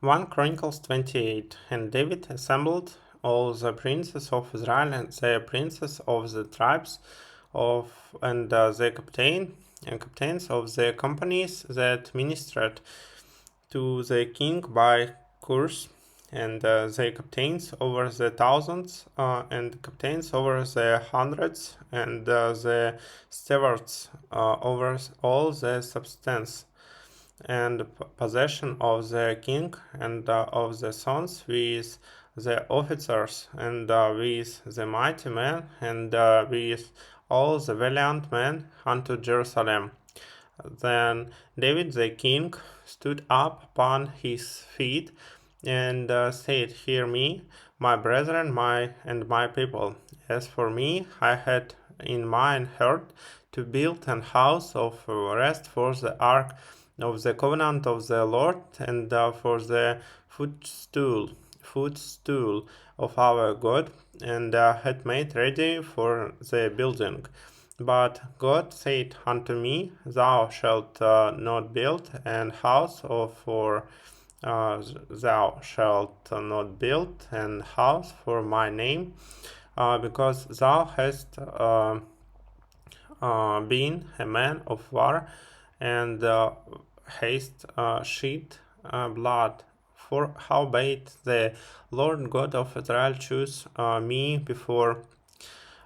1 Chronicles 28. And David assembled all the princes of Israel and the princes of the tribes of the captains of the companies that ministered to the king by course, and the captains over the thousands, and captains over the hundreds, and the stewards over all the substance and possession of the king, and of the sons with the officers, and with the mighty men, and with all the valiant men unto Jerusalem. Then David the king stood up upon his feet and said, Hear me, my brethren, my people. As for me, I had in mine heart to build an house of rest for the ark of the covenant of the Lord, and for the footstool of our God, and had made ready for the building. But God said unto me, Thou shalt not build an house for thou shalt not build an house for my name, because thou hast been a man of war, and hast shed blood. For howbeit the Lord God of Israel chose me before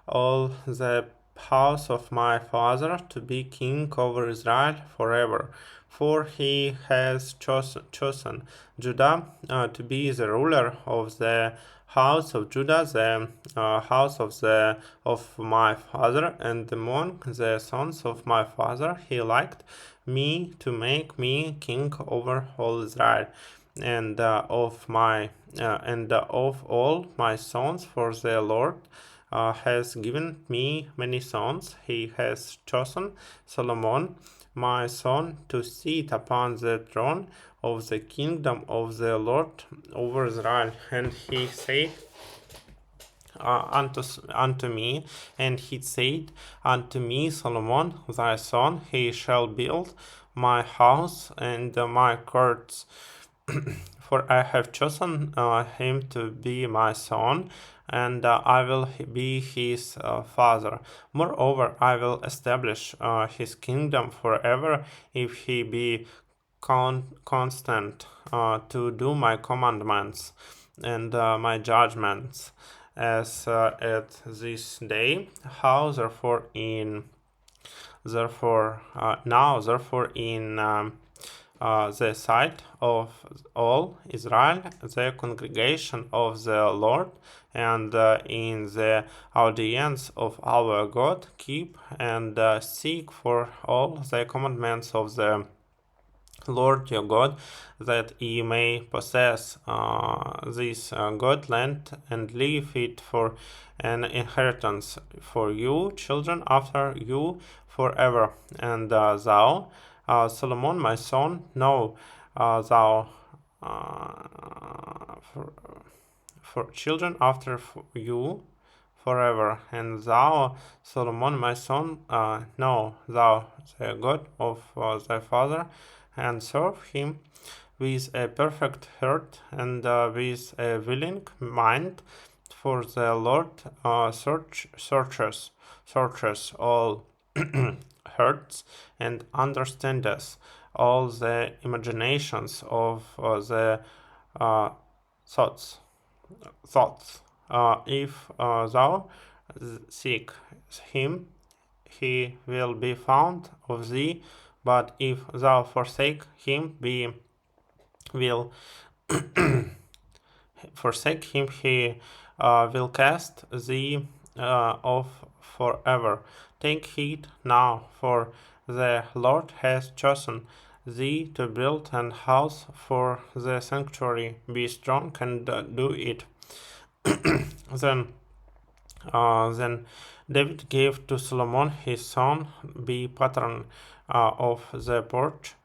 all the house of my father to be king over Israel forever. For he has chosen Judah to be the ruler of the house of Judah, the house of my father, and among the sons of my father he liked me to make me king over all Israel, and of all my sons, for the Lord has given me many sons. He has chosen Solomon, my son, to sit upon the throne of the kingdom of the Lord over Israel. And he said unto me, Solomon, thy son, he shall build my house and my courts. For I have chosen him to be my son, and I will be his father. Moreover, I will establish his kingdom forever, if he be constant to do my commandments and my judgments, as at this day. How therefore in the sight of all Israel, the congregation of the Lord, and in the audience of our God, keep and seek for all the commandments of the Lord your God, that ye may possess this good land, and leave it for an inheritance for you, children after you, forever. And thou, Solomon, my son, know thou for children after you forever. And thou, Solomon, my son, know thou the God of thy father, and serve him with a perfect heart, and with a willing mind. For the Lord searches all hearts, and understandeth all the imaginations of the thoughts. If thou seek him, he will be found of thee, but if thou forsake him, he will cast thee off forever. Take heed now, for the Lord has chosen thee to build an house for the sanctuary. Be strong and do it. Then David gave to Solomon his son the pattern of the porch,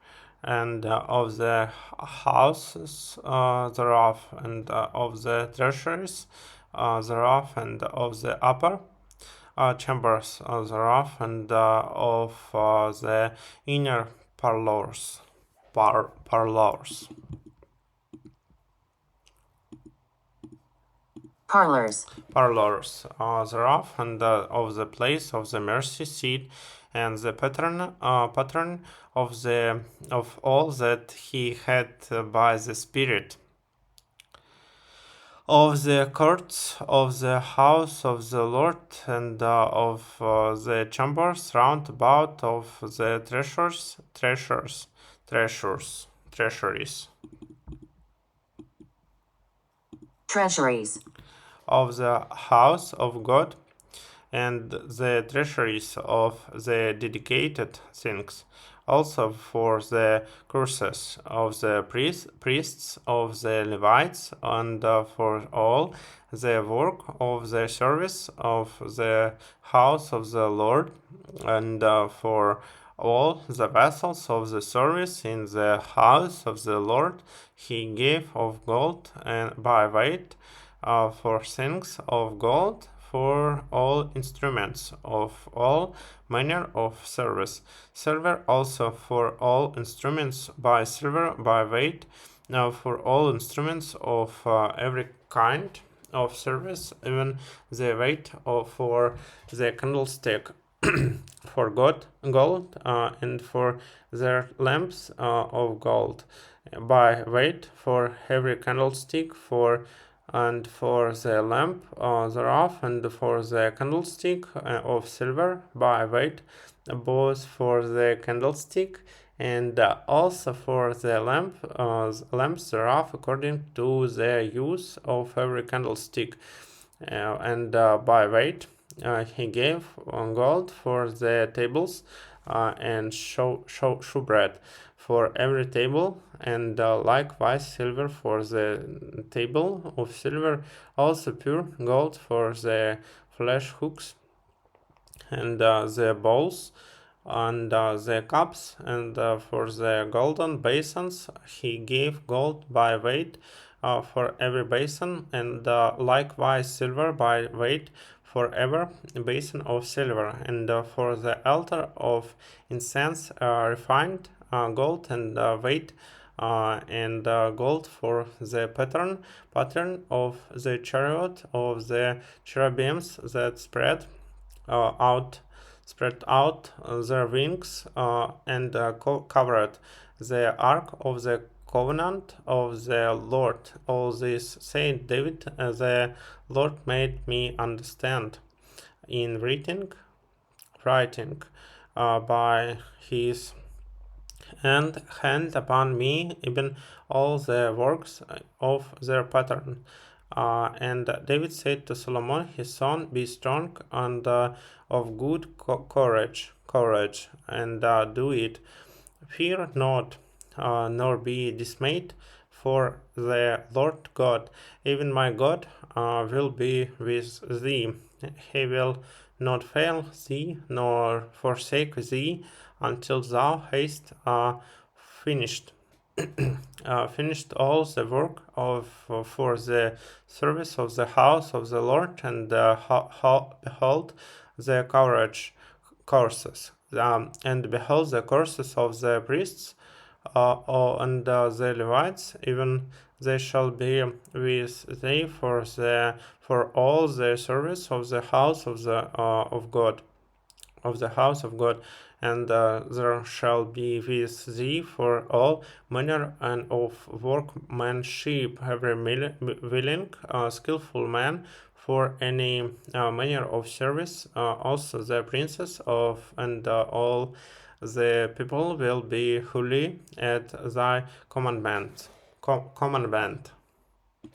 and of the houses thereof, and of the treasuries thereof, and of the upper chambers thereof, and of the inner parlors. parlors, thereof, and of the place of the mercy seat, and the pattern of all that he had by the Spirit, of the courts of the house of the Lord, and of the chambers round about of the treasuries, of the house of God, and the treasuries of the dedicated things, also for the curses of the priests of the Levites, and for all the work of the service of the house of the Lord, and for all the vessels of the service in the house of the Lord, he gave of gold and by weight, for things of gold, for all instruments of all manner of service, silver also for all instruments by silver by weight, for all instruments of every kind of service, even the weight for the candlestick, for gold, and for their lamps of gold, by weight for every candlestick, and for the lamp thereof, and for the candlestick of silver by weight, both for the candlestick and also for the lamps thereof, according to the use of every candlestick, and by weight. He gave gold for the tables, and showbread for every table, and likewise silver for the table of silver, also pure gold for the flesh hooks, and the bowls, and the cups, and for the golden basins he gave gold by weight, for every basin, and likewise silver by weight for every basin of silver, and for the altar of incense refined gold, and weight, and gold for the pattern of the chariot of the cherubims that spread out their wings, and covered the ark of the covenant of the Lord. All this said David, the Lord made me understand in writing by his hand upon me, even all the works of their pattern. And David said to Solomon his son, be strong and of good courage, and do it. Fear not, nor be dismayed, for the Lord God, even my God, will be with thee. He will not fail thee, nor forsake thee, until thou hast finished all the work for the service of the house of the Lord, and behold the courses, and behold the courses of the priests, and the Levites, even they shall be with thee for all the service of the house of the of God, of the house of God, and there shall be with thee for all manner and of workmanship, every willing, skillful man, for any manner of service. Also the princes of and all the people will be holy at thy commandment.